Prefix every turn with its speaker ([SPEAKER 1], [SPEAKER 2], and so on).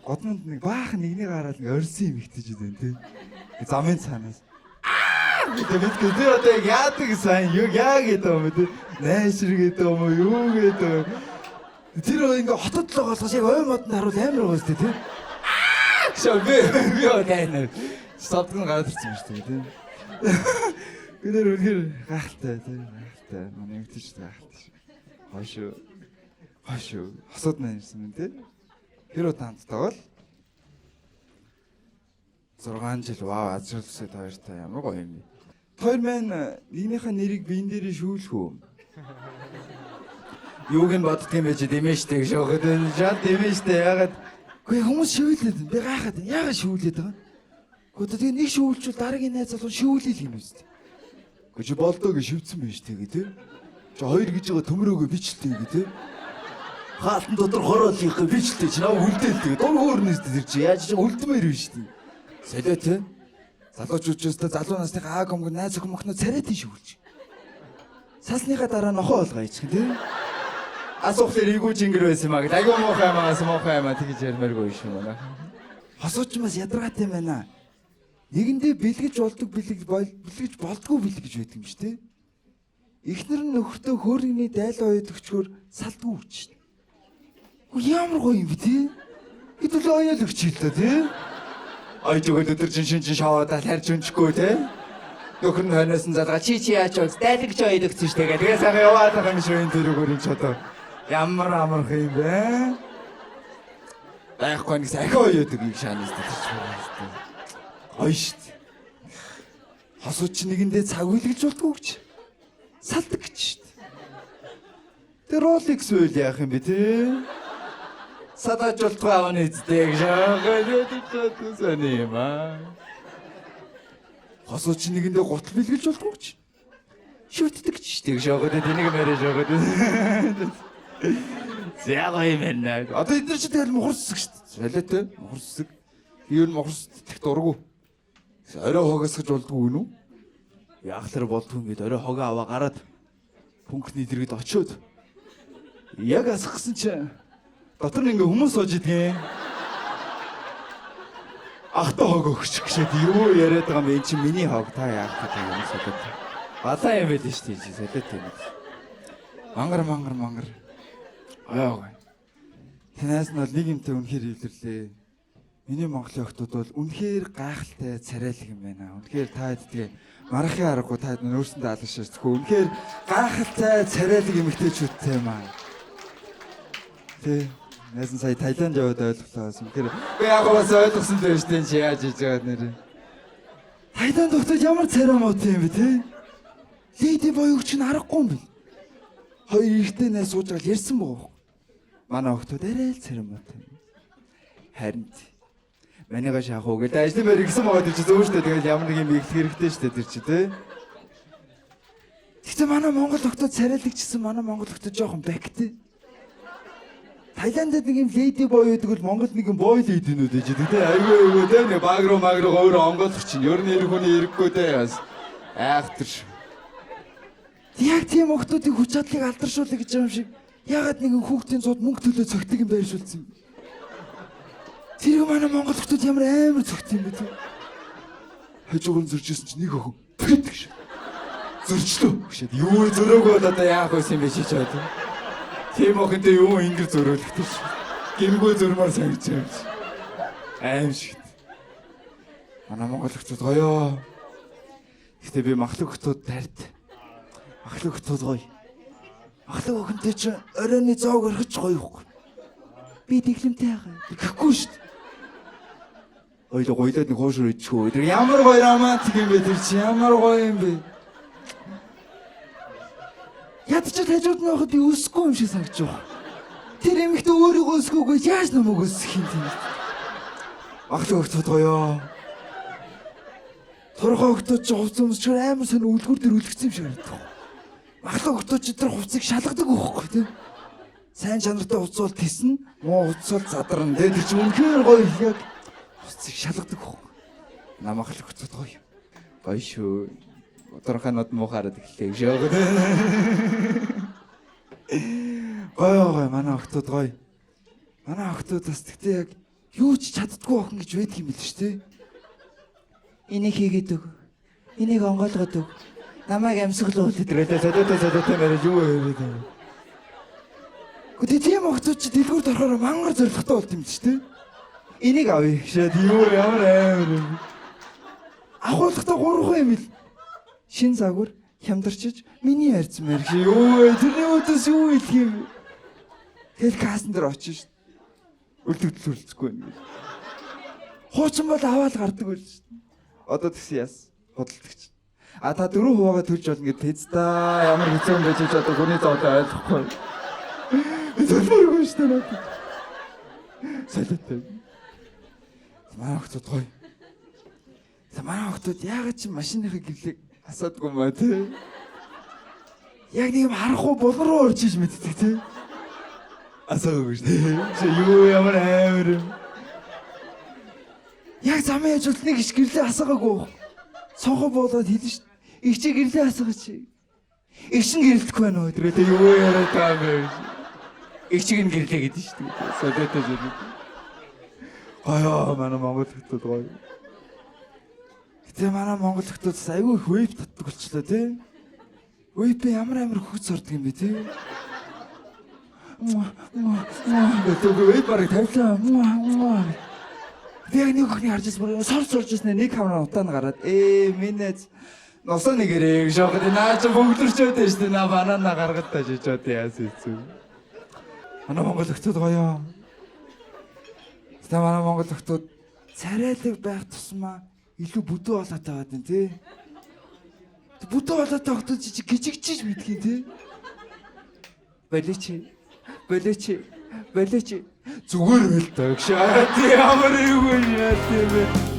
[SPEAKER 1] Годмонд нэг баахан нэгнийг хараад нэг орьсон юм ихтэж идэв тий. Замын цаанаас. Тэгээд тэр одоо яадаг сайн юу яа гэдэг юм бэ? Найшир гэдэг юм уу юу гэдэг. Тэр ингээ хотод л болохоос яг ой моднд харуул амар байгаа шүү дээ тий. Шоо би одоо стопгон гараад ирсэн юм шүү дээ тий. Гэнэр үнээр гахалтай тий гахалтай. Манай эмэгтэй шүү дээ гахалтай. Хошоо. Хосод маань ирсэн юм тий. Тэр таантайгаа л 6 жил вау ажигласан хоёртай ямар гоё юм бэ. Хоёр маань нэгнийхээ нэрийг биен дээрээ шүүлэх үү? Юуг нь боддөг юм бэ чи дэмэштэй гэж шооход энэ жаа дэмэштэй ягаад үгүй хүмүүс шүүлээд би гайхаад ягаад шүүлээд байгаа юм? Гэхдээ тэгээ нэг шүүлчүүл дараагийн найз залуу шүүлээл юм үст. Гэхдээ чи болдоо гэж шивцэн байж тэгээ тий. Чи хоёр гэж байгаа төмрөөгөө бичлээ гэ тий. Хаалтан дотор хороолынхаа бичлээ чи наа үлдээл тэгээ дур хөөрнөөс тэр чи яаж чи үлдмээр биш тий. Солио тий. Залуучуудтай залуу насны ааг омгон найз охин мохноо царайт шүүлж. Сасныхаа дараа нохоо олгоо ичих тий. Асуухлаар ийгүү жингэр байсан маа. Агуу муухай маа тэгж ярмааргүй шүү маа. Хосуучмаас ядаргаатай юм байна. Нэгэндээ бэлгэж болдгоо бэлгэж байдаг юм шүү дээ. Эхнэр нь нөхөртөө хөөргөний дайлаа ойд өгчгөр салдгүй үуч. Ямар гоё юм бэ тий? Хэдүүлээ оёол өгч хэл та тий? Ой жогөл өдөр шин шаваадаа харж өнчгүй тий? Нөхөр нь хойноос нь залгаа чи яаж бол дайлгч ойд өгсөн ш тэгээ. Тэгээ сайхан яваад байгаа юм шүү энэ төрөөр энэ ч одоо ямар амарх юм бэ? Байхгүй нэг сайхан оёод өгийг шаанаас татчих байна. Ой шүү дээ. Хосууч нэгэндээ цаг үлгэж болтгоо гэж. Салдаг гэж шүү дээ. Тэр Rolex үйл яах юм бэ те? Садаж болтгоо авах үедээ гэж аа сони юм аа. Хосууч нэгэндээ гутал бэлгэлж болтгоо гэж. Шүтдэг гэж шүү дээ шоогод энийг мэрэж шоогод. Зяга юм байна. Одоо эдгээр чи тэгэл мухарсаг шүү дээ. Солиотой мухарсаг. Юу мухарс тэгт ургуу. Орой хогосгож болдгүй юу? Яахлаар болдгүй ингээд орой хогоо аваа гараад пүнкний дэргэд очиод яг асгасан чи дотор нь ингээ хүмүүс сууж идэгэн. Ахта хог өгч гэшээд юу яриад байгаа юм бэ? Энд чи миний хог та яах гэдэг юм солиод. Балаа юм байл шүү дээ солиод юм. Мангар. Аяа. Танаас нь бол нэг юмтай үнэхээр илэрлээ. Миний Монголын охтууд бол үнэхээр гайхалтай царайлаг юм байна. Үнэхээр та хэдгээ марахын аргагүй та хэд өөрсөндөө алгашиж зөвхөн үнэхээр гайхалтай царайлаг эмэгтэйчүүдтэй юм аа. Тэ нэсэн сая Таиланд яваад ойлголоо. Үнэхээр би яг бас ойлгосон дээ шүү дээ чи яаж хийж байгаа нэр. Таиланд охтууд ямар царай муутай юм бэ те? Леди боёг чинь аргагүй юм бэ? Хоёр ихтэй найз сууж байгаа л ярьсан боо. Манай охтууд арай л царай муутай. Харин манайгаа шахуу гэдэг ажлын байр гисэн байгаа гэж зөөр штэ тэгэл ямар нэг юм их хэрэгтэй штэ тэр чи тэ. Тэгтээ манай Монгол охтууд царайлагчсан манай Монгол охтууд жоохон бактэй. Таиландд нэг юм леди бой гэдэг бол Монгол нэг юм бой лединүүд гэж тэ. Айгүй тэ нэг багруу өөрөө онгойлох чинь ер нь хүний ирэхгүй тэ бас айхтар. Яг тийм охтуудын хүч чадлыг алдаршуулъя гэж байгаа юм шиг. Ягаад нэгэн хүүхдийн цууд мөнгө төлөө цогтыг юм байршуулсан юм. Тэр манай Монгол хүмүүс ямар амар цогт юм бэ те. Хажуугаар зөржсэн чинь нэг охин тэгдэг ш. Зөрчлөө гэшээд юу зөрөөгөө одоо яах вэ юм бэ чи чад. Тийм охинтой юу ингэр зөрөөлөхтэй ш. Гэргүй зөрмөр санагч юм чи. Аим шиг. Манай Монгол хүмүүс гоёо. Гэтэ би махлаг хүмүүс тарт. Махлаг хүмүүс гоё. Махлаг охинтой чи оройны зоог орхиж гоё ихгүй. Би дэглэмтэй байгаа. Гэхгүй шүү дээ. Ойлоо гойлоод нэг хоошор ичхүү. Тэр ямар гоё романтик юм бэ тэр чи ямар гоё юм бэ. Ядч хажууд нь явахад өсөхгүй юм шиг санагч байгаа. Тэр эмэгтэй өөрийгөө өсгөөгүй яаж намайг өсгөх юм тийм. Ахлах өгтөд гоёо. Торгоо өгтөд чи хувц өмсчөр амар сон үлгүр дээр үлгцсэн юм шиг харагдав. Ахлах өгтөд чи тэр хувцыг шалгадаг байхгүй тийм. Сайн чанартай хувц бол тиснэ, муу хувц бол задарна. Тэр чинь үнэхээр гоё яг хувцыг шалгадаг хөө. Намайг л хувцад гоё. Гоё шүү. Одорханод муу хараад эхлэв шүү. Гоё манай охтууд гоё. Манай охтууд бас тэгтээ яг юу ч чаддгүй охин гэж байдаг юм л шүү дээ. Энийг хийгээд өг. Энийг онгойлгоод өг. Намайг амьсгалуул гэдэг. Солиотой мэрэж юу яриад байна. Гэхдээ тийм охтууд чи дэлгүүрт орохоор мангар зоригтой болт юм шүү дээ. Энийг авъя. Шээд юу ямар амар юм. Ахуулгатай 3 юм ил. Шин загвар хямдарчиж миний ярьсан мэр чи юу тэрний өдөөс юу хэлэх юм. Тэгэл касн дээр очиж шүү. Үлдэгдэл үлдэхгүй юм. Хуучин бол аваад гардаг байл шүү. Одоо тэгсэн яас бодолтогч. А та 4 хуваагаа төлж болно гэд тэз та ямар хэцүү юм байж одоо хүний зовлон ойлгохгүй. Зөвхөн шүү дээ надад. Солиотой. Манай хөлтөд гоё. Манай хөлтөд яагаад ч машиныхаа гэрлийг асаадгүй маа тий. Яг нэг юм харахгүй булан руу орж иж мэддэг тий. Асаагүй шүү дээ. Юу ямар амар юм. Яг замын яжулт нэг иш гэрлээ асаагаагүй. Цонхоо болоод хэлнэ шүү. Их чи гэрлээ асаагач. Их шин гэрлэхгүй байна уу гэдэг юу яриад байгаа юм. Их чиг нь гэрлээ гэдэг шүү дээ. Солиотой зүйл. Гаяа манай Монгол хүмүүс гоё. Гэтэ манай Монгол хүмүүс айгүй их веб татдаг болчлоо тий. Веб ямар амар хөц ордог юм бэ тий. Тэгээд веб барыг тавьлаа. Яг нэг охины харж байгаа сорж ирсэн нэг камера утаана гараад минь ноосоо нэгэрээ шооход наач бөглөрчөөд байж тээ на банана гаргад тааж ичээд яас хэцүү. Манай Монгол хүмүүс гоё. Та манай Монгол хүмүүс царайлаг байх тусмаа илүү бүдүү болоотой байгаад байна тий. Бүдүү болоотой хүмүүс жижигчиж мэдхий тий. Болооч зүгээр байл тагш. Ямар юу яа тийм бэ?